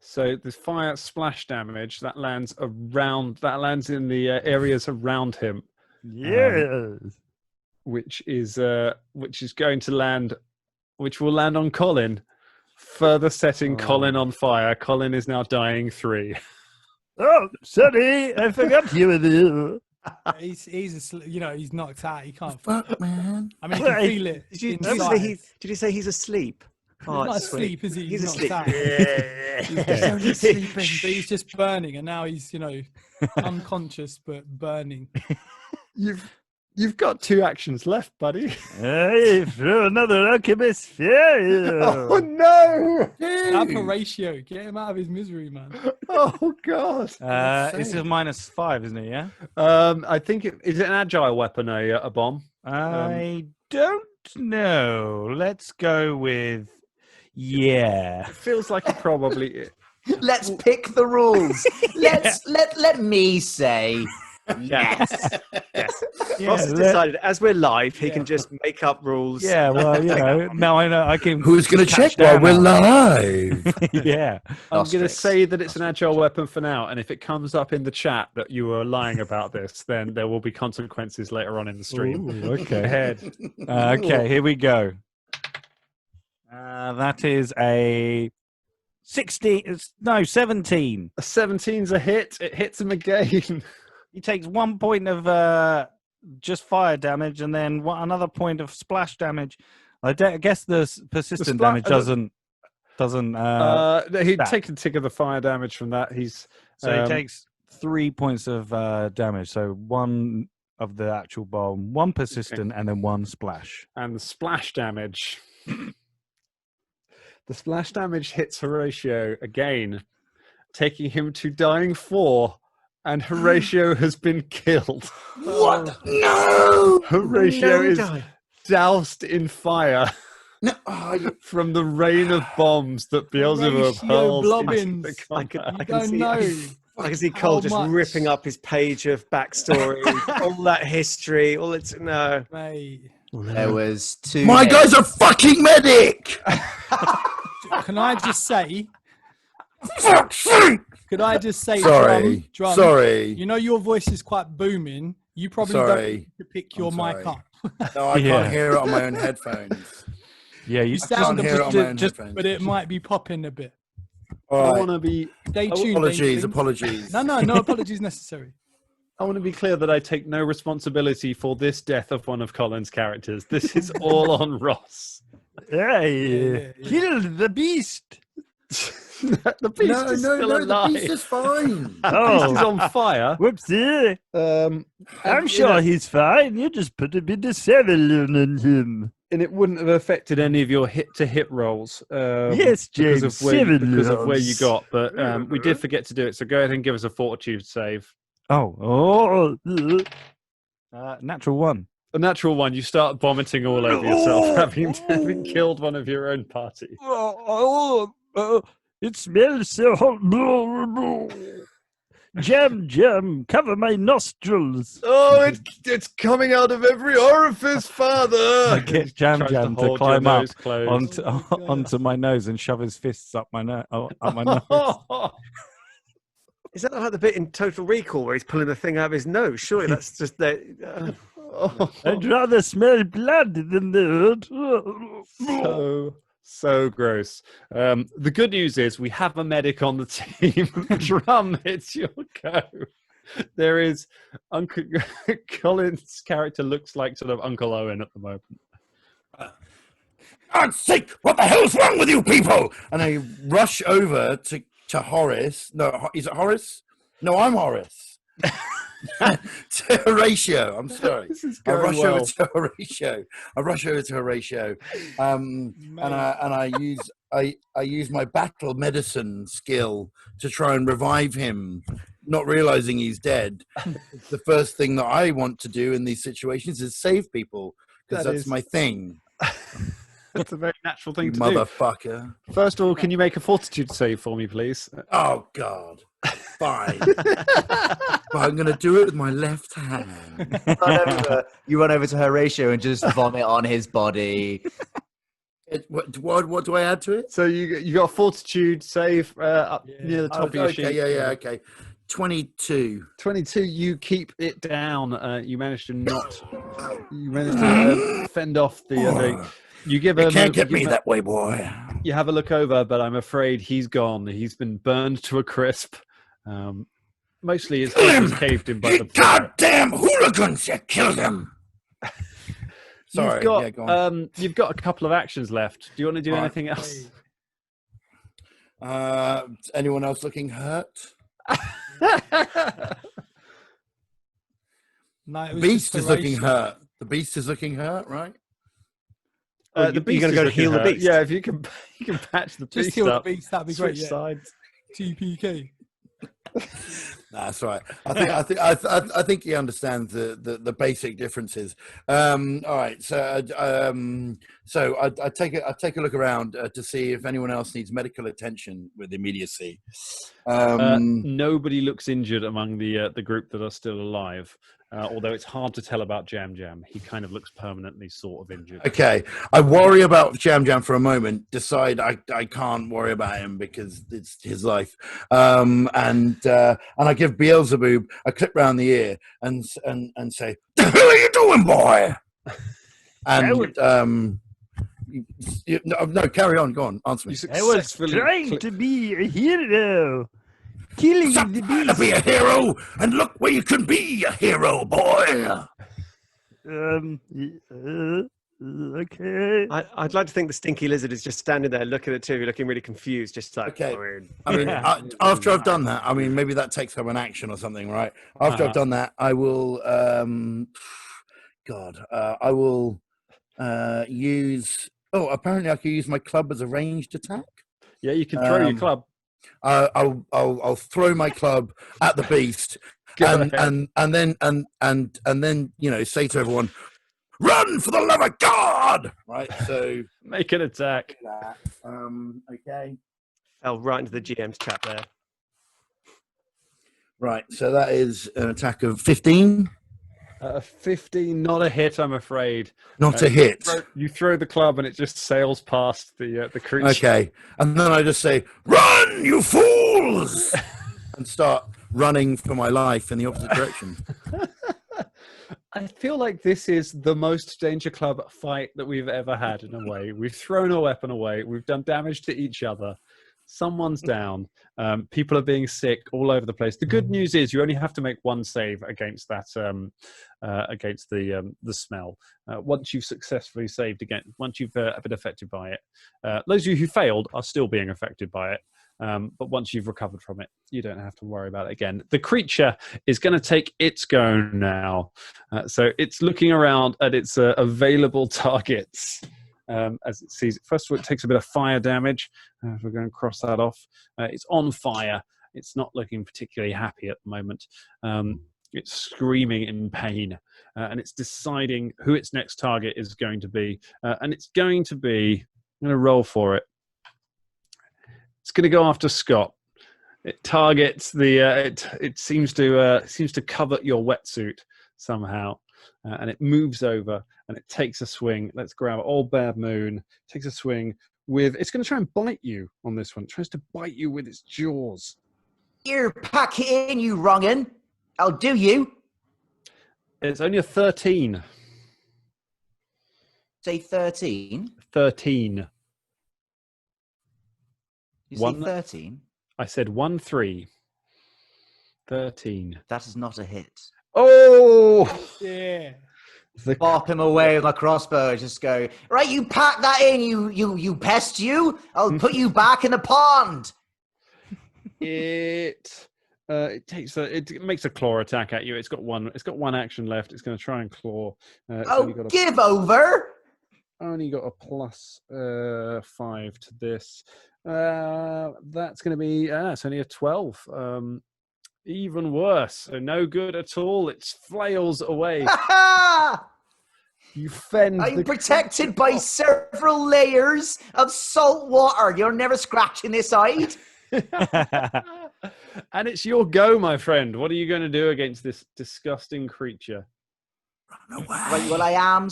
So the fire splash damage that lands in the areas around him, Yes. which will land on Colin, further setting Colin on fire. Colin is now dying 3. Oh, sorry, I forgot you were there. He's he's knocked out. He can't. Fuck, man. I mean, you can feel it. Did you inside. say he's asleep? He's not asleep, is he? He's knocked asleep. out. He's only sleeping, but he's just burning, and now he's unconscious but burning. You've got 2 actions left, buddy. Hey, throw another alchemist fire. Oh no! Have Horatio, get him out of his misery, man. Oh god! This is -5, isn't it? Yeah. I think is it an agile weapon, a bomb? I don't know. Let's go with It feels like it probably. Let's pick the rules. Let me say yes. Yes. Ross has decided, as we're live, he can just make up rules. Yeah, well, now I know I can. Who's going to check catch while we're Dan live? Yeah. I'm going to say that it's an agile weapon for now, and if it comes up in the chat that you were lying about this, then there will be consequences later on in the stream. Ooh, okay. Ahead. Okay, here we go. That is a 16. No, 17. A 17's a hit. It hits him again. He takes 1 point of just fire damage, and then another point of splash damage. I guess the persistent damage doesn't. He'd take a tick of the fire damage from that. He takes 3 points of damage. So 1 of the actual bomb, 1 persistent, and then 1 splash. And the splash damage. The splash damage hits Horatio again, taking him to dying 4. And Horatio has been killed. What? No! Horatio is doused in fire No. from the rain of bombs that Beelzebub hurls into the I combat. can see Cole just ripping up his page of backstory, all that history, all it's no. Mate. There was 2. My guy's a fucking medic! Can I just say? Fuck's sake! Could I just say, Sorry. drum? Sorry. You know your voice is quite booming. You probably don't need to pick your mic up. No, I can't hear it on my own headphones. Yeah, you You I can't sound hear it on my own just, headphones. but it might be popping a bit. All I right. want to be. Stay tuned. Apologies, Nathan. apologies. No apologies necessary. I want to be clear that I take no responsibility for this death of one of Colin's characters. This is all on Ross. Hey, kill the beast. The beast is still alive. The beast is fine. The beast is on fire. Whoopsie. I'm sure he's fine. You just put a bit of 7 on him. And it wouldn't have affected any of your hit-to-hit rolls. Yes, James, because of where you got. But we did forget to do it, so go ahead and give us a fortitude save. Natural 1. A natural 1, you start vomiting all over yourself, having killed one of your own party. It smells so. Jam, cover my nostrils. Oh, it's coming out of every orifice, Father. Get Jam Tries Jam to hold your climb up nose closed. onto my nose and shove his fists up my nose. Is that like the bit in Total Recall where he's pulling the thing out of his nose? Surely that's just the. I'd rather smell blood than that. So gross. The good news is we have a medic on the team. Drum, it's your go. There is Uncle Colin's character looks like sort of Uncle Owen at the moment. God's sake, what the hell's wrong with you people? And I rush over to Horace. No, is it Horace? No, I'm Horace. To Horatio. I'm sorry. I rush over to Horatio. And I use my battle medicine skill to try and revive him, not realizing he's dead. The first thing that I want to do in these situations is save people, because that's my thing. It's a very natural thing to Motherfucker. do. First of all, can you make a fortitude save for me, please? Oh, God. Fine. But I'm going to do it with my left hand. You run over to Horatio and just vomit on his body. What do I add to it? So you got a fortitude save up near the top of your sheet. Okay. 22. 22. You keep it down. You managed to not. You managed to fend off the. You give him. Can't get me that way, boy. You have a look over, but I'm afraid he's gone. He's been burned to a crisp. Mostly his head was caved in by the goddamn hooligans! You killed him. Sorry. Go on. You've got a couple of actions left. Do you want to do anything else? Anyone else looking hurt? No, Beast is looking hurt. The beast is looking hurt, right? The beast you're going to go to heal the beast. Yeah, if you can patch the beast just heal up. the beast. That'd be great. Switch sides. TPK. That's right. I think he understands the basic differences. All right. So I take a look around to see if anyone else needs medical attention with immediacy. Nobody looks injured among the group that are still alive. Although it's hard to tell about Jam Jam. He kind of looks permanently sort of injured. Okay. I worry about Jam Jam for a moment, decide I can't worry about him because it's his life. And I give Beelzebub a clip round the ear and say, "The hell are you doing, boy?" And no, carry on. Go on. Answer me. I was trying to be a hero. Killing the beast. To be a hero, and look where you can be a hero, boy. Okay. I'd like to think the stinky lizard is just standing there looking at the two of you, looking really confused, just like. Okay. I mean, after I've done that, I mean, maybe that takes up an action or something, right? After I've done that, I will. I will use. Oh, apparently I can use my club as a ranged attack. Yeah, you can throw your club. I'll throw my club at the beast, and then say to everyone, "Run for the love of God!" Right. So make an attack. Okay. Fell right into the GM's trap there. Right. So that is an attack of 15. 15, not a hit, I'm afraid. Not a hit. You throw the club and it just sails past the creature. Okay, and then I just say, "Run, you fools!" and start running for my life in the opposite direction. I feel like this is the most Danger Club fight that we've ever had in a way. We've thrown a weapon away. We've done damage to each other. Someone's down. People are being sick all over the place. The good news is you only have to make one save against that, against the smell. Once you've successfully saved again, once you've been affected by it, those of you who failed are still being affected by it. But once you've recovered from it, you don't have to worry about it again. The creature is going to take its go now. So it's looking around at its available targets. As it sees it. First of all, it takes a bit of fire damage. We're going to cross that off. It's on fire. It's not looking particularly happy at the moment. It's screaming in pain. And it's deciding who its next target is going to be. And it's going to be, I'm going to roll for it. It's going to go after Scott. It targets the. It seems to covet your wetsuit somehow, and it moves over and it takes a swing. Let's grab Old Bad Moon. Takes a swing with. It's going to try and bite you on this one. It tries to bite you with its jaws. Here, pack it in, you wrong'un. I'll do you. It's only a 13. Say 13. 13. You say 13? I said 1, 3. 13. That is not a hit. Oh! Yeah. Bop him away with my crossbow. Just go, right, you pack that in, you pest you. I'll put you back in the pond. It makes a claw attack at you. It's got one action left. It's going to try and claw. Give over. Only got a plus 5 to this. That's going to be it's only a 12. Even worse. So no good at all. It flails away. You fend. I'm protected by several layers of salt water. You're never scratching this side. And it's your go, my friend. What are you going to do against this disgusting creature? Run away. Right, well, I am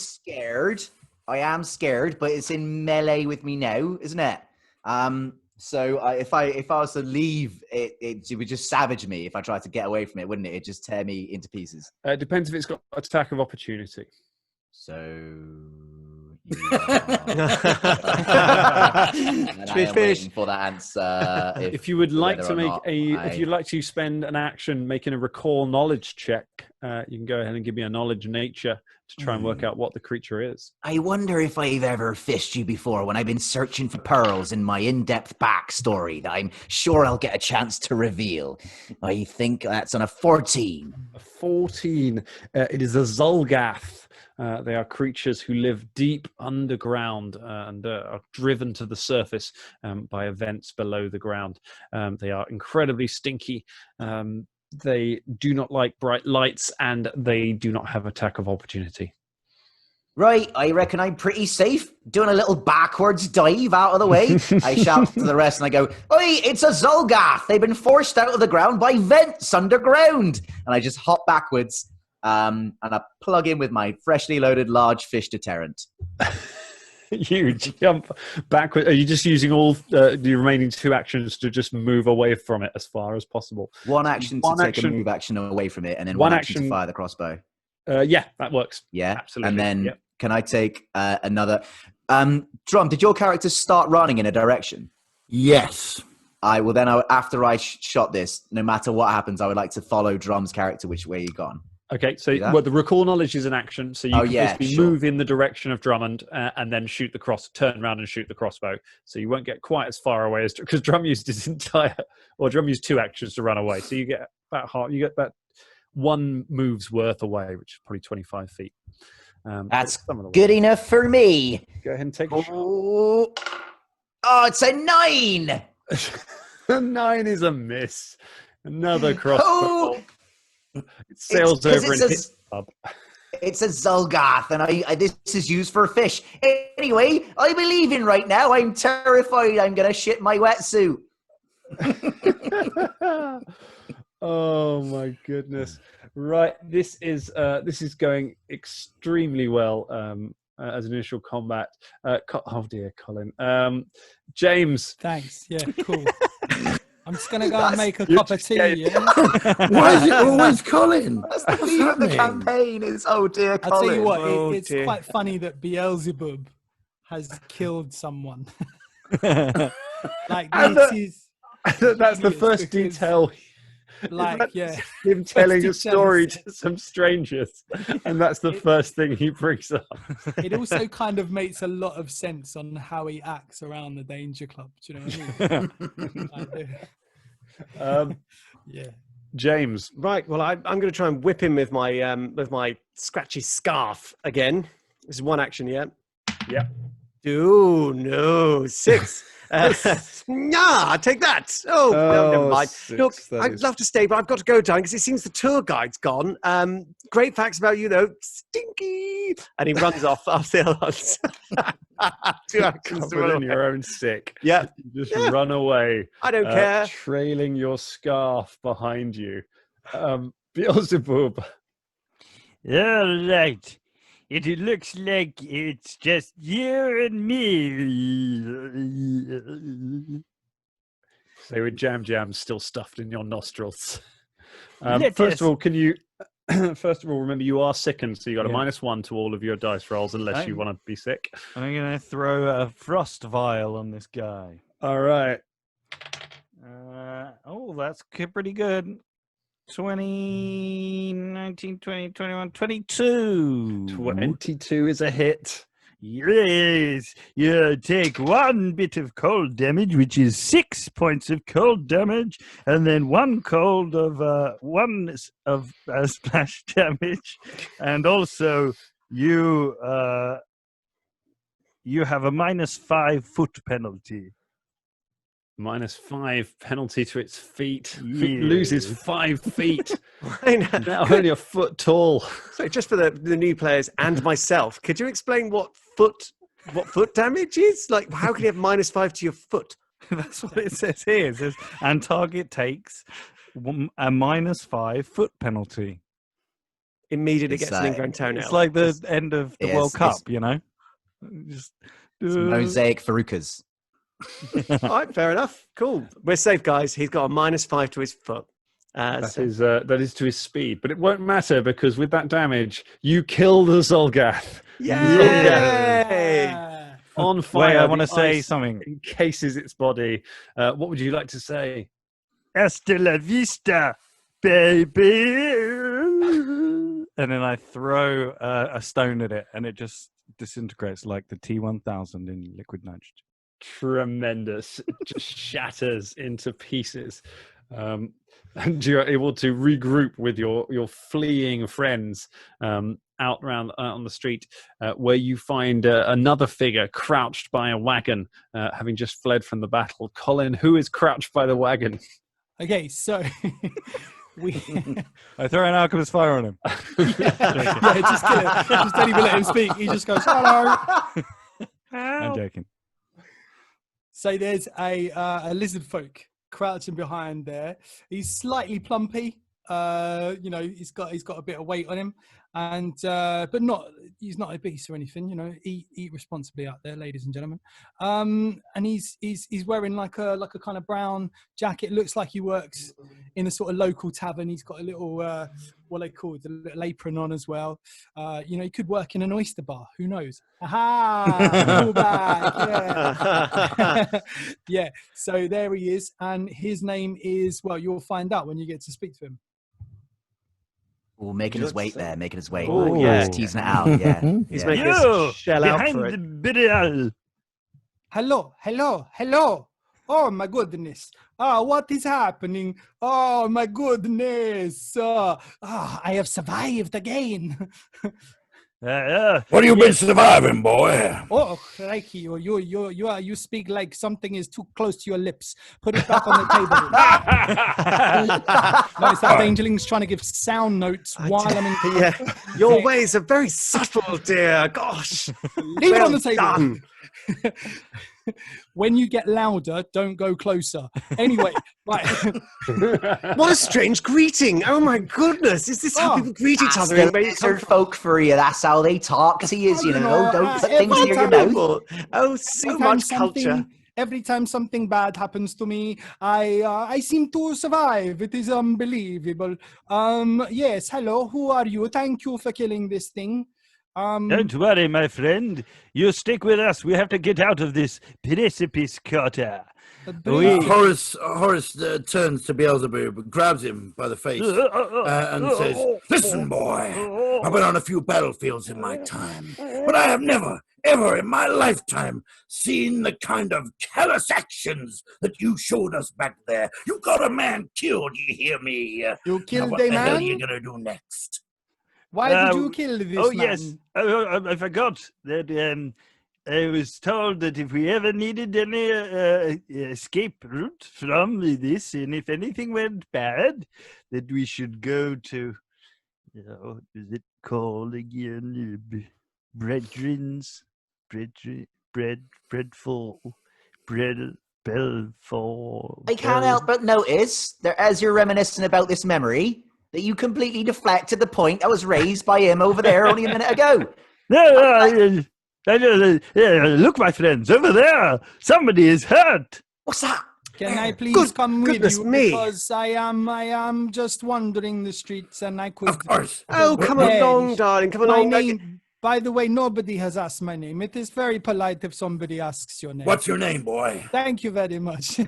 scared, but it's in melee with me now, isn't it? So if I was to leave, it would just savage me if I tried to get away from it, wouldn't it? It'd just tear me into pieces. It depends if it's got attack of opportunity. So Fish. for that answer. If you would like to make if you'd like to spend an action making a recall knowledge check, you can go ahead and give me a knowledge nature to try and work out what the creature is. I wonder if I've ever fished you before when I've been searching for pearls in my in-depth backstory that I'm sure I'll get a chance to reveal. I think that's on a 14. A 14. It is a Zulgath. They are creatures who live deep underground and are driven to the surface by events below the ground. They are incredibly stinky. They do not like bright lights, and they do not have attack of opportunity. Right, I reckon I'm pretty safe. Doing a little backwards dive out of the way. I shout to the rest and I go, "Oi, it's a Zulgath. They've been forced out of the ground by vents underground." And I just hop backwards and I plug in with my freshly loaded large fish deterrent. You jump backward. Are you just using all the remaining 2 actions to just move away from it as far as possible? One action to take a move action away from it, and then one action to fire the crossbow. Yeah, that works. Yeah, absolutely. And then can I take another? Drum, did your character start running in a direction? Yes. After I shot this, no matter what happens, I would like to follow Drum's character, which way you gone. Okay, so the recall knowledge is an action, so you can basically move in the direction of Drummond and then turn around and shoot the crossbow. So you won't get quite as far away as because Drum used 2 actions to run away. So you get about 1 move's worth away, which is probably 25 feet. That's good enough for me. Go ahead and take a shot. Oh, it's a 9. 9 is a miss. Another crossbow. Oh. It sails over and hits the pub. It's a Zulgath, and this is used for fish. Anyway, I'm leaving right now. I'm terrified I'm going to shit my wetsuit. Oh my goodness! Right, this is going extremely well as initial combat. Oh dear, Colin. James. Thanks. Yeah, cool. I'm just going to go and make a cup of tea. Yeah? Why is it always Colin? That's the theme of the campaign. Is dear Colin. I'll tell you what, it's quite funny that Beelzebub has killed someone. That's the first detail. Him telling a story to some strangers, and that's the first thing he brings up. It also kind of makes a lot of sense on how he acts around the Danger Club. Do you know what I mean? Yeah, James. Right. Well, I'm going to try and whip him with my scratchy scarf again. This is 1 action, yeah. Yeah. Oh, no. 6. Nah, take that. Oh, no, never mind. 6, Look, that I'd is- love to stay, but I've got to go, darling, because it seems the tour guide's gone. Great facts about you, though. Stinky. And he runs off up the hills. 2 actions to Covered run in away. your own sick. Yeah. Just Yeah. run away. I don't care. Trailing your scarf behind you. Beelzebub. All right. It looks like it's just you and me. Say with jam still stuffed in your nostrils. Let First us- of all, can you? First of all, remember you are sickened, so you got a Yeah. -1 to all of your dice rolls, unless you I'm- want to be sick. I'm going to throw a frost vial on this guy. All right. That's pretty good. 20, 19, 20, 21, 22. 22 is a hit. Yes, you take 1 bit of cold damage, which is 6 points of cold damage, and then 1 splash damage, and also you have a -5 foot penalty. -5 penalty to its feet. It Yes. loses 5 feet. Right. Now only a foot tall. So just for the new players and myself, could you explain what foot damage is? Like, how can you have -5 to your foot? That's what it says here. It says, and target takes a -5 foot penalty. Immediately It's, gets an ingrown toenail. It's like the end of the Yes, World it's- Cup, you know? Just, It's mosaic Farukas. All right, fair enough. Cool. We're safe, guys. He's got a -5 to his foot. That is to his speed, but it won't matter because with that damage, you kill the Zolgath. Yay! On fire. Wait, I want to the say ice something. encases its body. What would you like to say? Hasta la vista, baby. And then I throw a stone at it, and it just disintegrates like the T1000 in Liquid Nitrogen. Tremendous. It just shatters into pieces. And you're able to regroup with your fleeing friends out on the street, where you find another figure crouched by a wagon, having just fled from the battle. Colin, who is crouched by the wagon? Okay, so we I throw an alchemist fire on him. yeah, just kill him. Just don't even let him speak. He just goes, hello. I'm joking. So there's a lizard folk crouching behind there. He's slightly plumpy. He's got a bit of weight on him, and but he's not obese or anything. Eat responsibly out there, ladies and gentlemen. And he's wearing like a kind of brown jacket. Looks like he works in a sort of local tavern. He's got a little what they call it, a little apron on as well. He could work in an oyster bar. Who knows? Aha! Pull back. Yeah. Yeah. So there he is, and his name is, well, you'll find out when you get to speak to him. Oh, making his weight there, making his weight. Oh, Yeah, yeah. teasing it out. Yeah. He's yeah. making You, us shell out behind for the it. burial. Hello. Oh my goodness. What is happening? Oh my goodness. I have survived again. What have you been surviving, boy? Oh, crikey. You speak like something is too close to your lips. Put it back on the table. Notice that Dangerling's trying to give sound notes while I'm in. Yeah, your ways are very subtle, dear. Gosh, Leave it on the table. done. When you get louder, don't go closer. Anyway, right. What a strange greeting! Oh my goodness, is this how Oh, people greet each That's other? the in ways lizard folk for you. That's how they talk to you, you know. Don't put things near your mouth. Unbelievable. Oh, so Every time much culture. Every time something bad happens to me, I seem to survive. It is unbelievable. Yes, hello. Who are you? Thank you for killing this thing. Don't worry, my friend. You stick with us. We have to get out of this precipice, Carter. Horace turns to Beelzebub, grabs him by the face, and says, "Listen, boy, I've been on a few battlefields in my time, but I have never, ever in my lifetime seen the kind of callous actions that you showed us back there. You got a man killed, you hear me? You Now killed what a the hell are man? you gonna do next?" Why did you kill this man? Yes. I forgot that I was told that if we ever needed any escape route from this, and if anything went bad, that we should go to, what is it called again? Brethrens, Belfort. I can't help but notice that as you're reminiscing about this memory, that you completely deflected the point that was raised by him over there only a minute ago. Look, my friends, over there, somebody is hurt. What's that? Can I please come with goodness you? me. Because I am just wandering the streets and I could. Of course. Oh, come Yeah, along, darling. Come My along. name, by the way, nobody has asked my name. It is very polite if somebody asks your name. What's your name, boy? Thank you very much.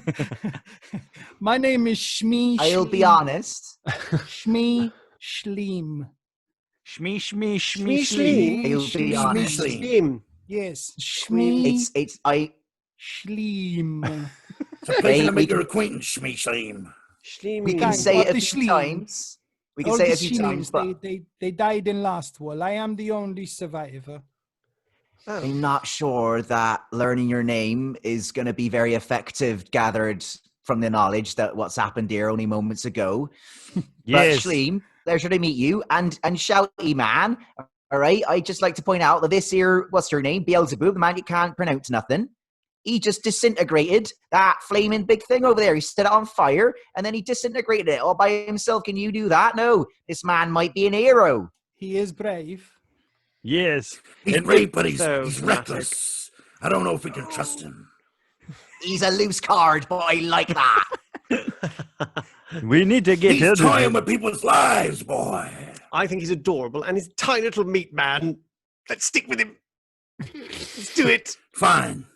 My name is Shmi. I'll be honest. Shmi Shleem. Shmee. I'll be honest. Schleem. Yes, Shmi It's Shleem. It's a pleasure Hey, to we make your can- acquaintance, Shmeeshleem. Schleem. we can Thank say God it a the few Schleems. times. We can All say the it a few times, Shleems, but they died in last war. I am the only survivor. Oh. I'm not sure that learning your name is going to be very effective, gathered from the knowledge that what's happened here only moments ago. Yes. But Shleem, pleasure to meet you. And Shouty Man, all right, I'd just like to point out that this here, what's your name? Beelzebub, the man you can't pronounce nothing. He just disintegrated that flaming big thing over there. He set it on fire, and then he disintegrated it all by himself. Can you do that? No, this man might be an hero. He is brave. Yes. He's And brave, but he's so dramatic. reckless. I don't know if we can trust him. He's a loose card, but I like that. we need to get He's rid of toying him. with people's lives, boy. I think he's adorable, and he's a tiny little meat man. Let's stick with him. Let's do it. Fine.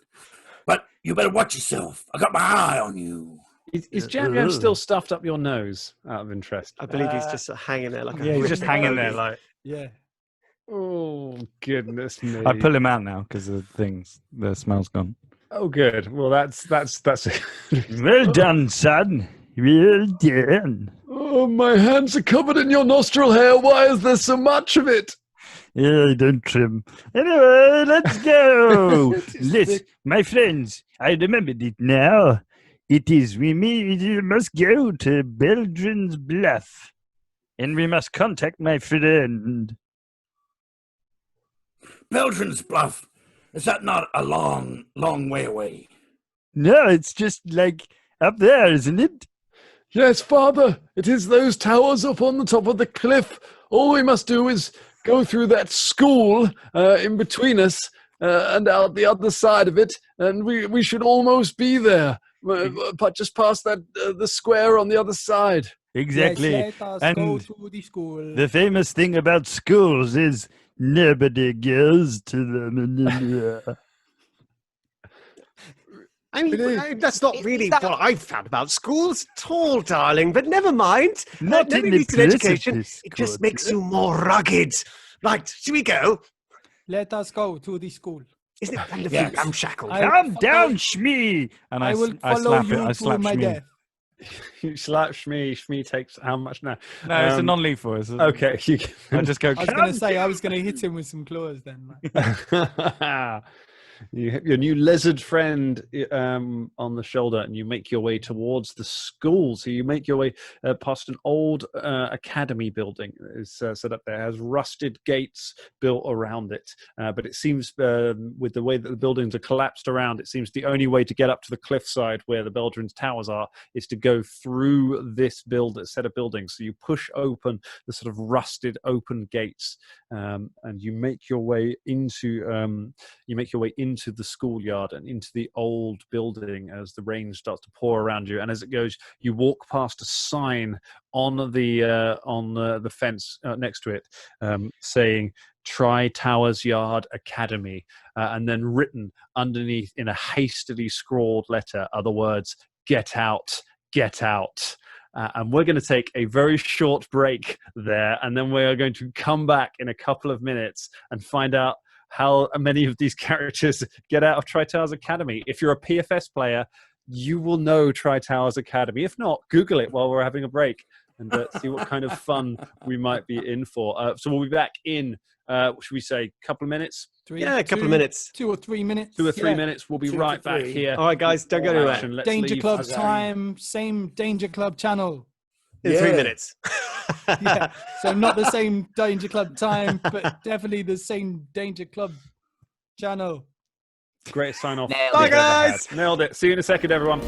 But you better watch yourself. I got my eye on you. Is Jam Jam still stuffed up your nose, out of interest? I believe he's just hanging there like a Yeah, he's just hanging there bogey. like. Yeah. Oh, goodness me. I pull him out now because the smell's gone. Oh, good. Well, that's Well done, son. Well done. Oh, my hands are covered in your nostril hair. Why is there so much of it? Yeah, don't trim. Anyway, let's go. My friends, I remembered it now. It is we must go to Beldrin's Bluff, and we must contact my friend. Belgian's Bluff. Is that not a long, long way away? No, it's just like up there, isn't it? Yes, Father. It is those towers up on the top of the cliff. All we must do is go through that school in between us and out the other side of it, and we should almost be there. But just past that the square on the other side. Exactly. Yes, let us And go to the school. the famous thing about schools is nobody goes to them. I mean, that's not really that- what I've found about schools at all, darling. But never mind. Not never in the least in education. precipice, It just God. makes you more rugged. Right, should we go? Let us go to the school. Isn't it wonderfully Yes. ramshackle? I- Calm down, Shmee. And I will I follow slap you it. I to slap my Shmee. death. You slap Shmee. Shmee takes how much now? No, it's a non-lethal. It's a, Okay. You I just go. I was going to say, I was going to hit him with some claws then. You have your new lizard friend on the shoulder, and you make your way towards the school. So you make your way past an old academy building that is set up there. It has rusted gates built around it, but it seems with the way that the buildings are collapsed around, it seems the only way to get up to the cliffside where the Beldrin's towers are is to go through this set of buildings. So you push open the sort of rusted open gates, and you make your way into the schoolyard and into the old building as the rain starts to pour around you. And as it goes, you walk past a sign on the fence next to it saying Tri Towers Yard Academy, and then written underneath in a hastily scrawled letter are the words "Get out, get out." And we're going to take a very short break there, and then we're going to come back in a couple of minutes and find out how many of these characters get out of Tri Towers Academy. If you're a PFS player, you will know Tri Towers Academy. If not, Google it while we're having a break and see what kind of fun we might be in for. So we'll be back in Should we say a couple of minutes? A couple of minutes. 2 or 3 minutes. 2 or 3 minutes. We'll be 2 right to back 3. here. All right, guys, don't go anywhere. Action. Let's Danger leave. Club Okay. time, same Danger Club channel. In 3 minutes. Yeah. So not the same Danger Club time, but definitely the same Danger Club channel. Great sign off. Nailed we've it. ever Bye, had. guys. Nailed it. See you in a second, everyone.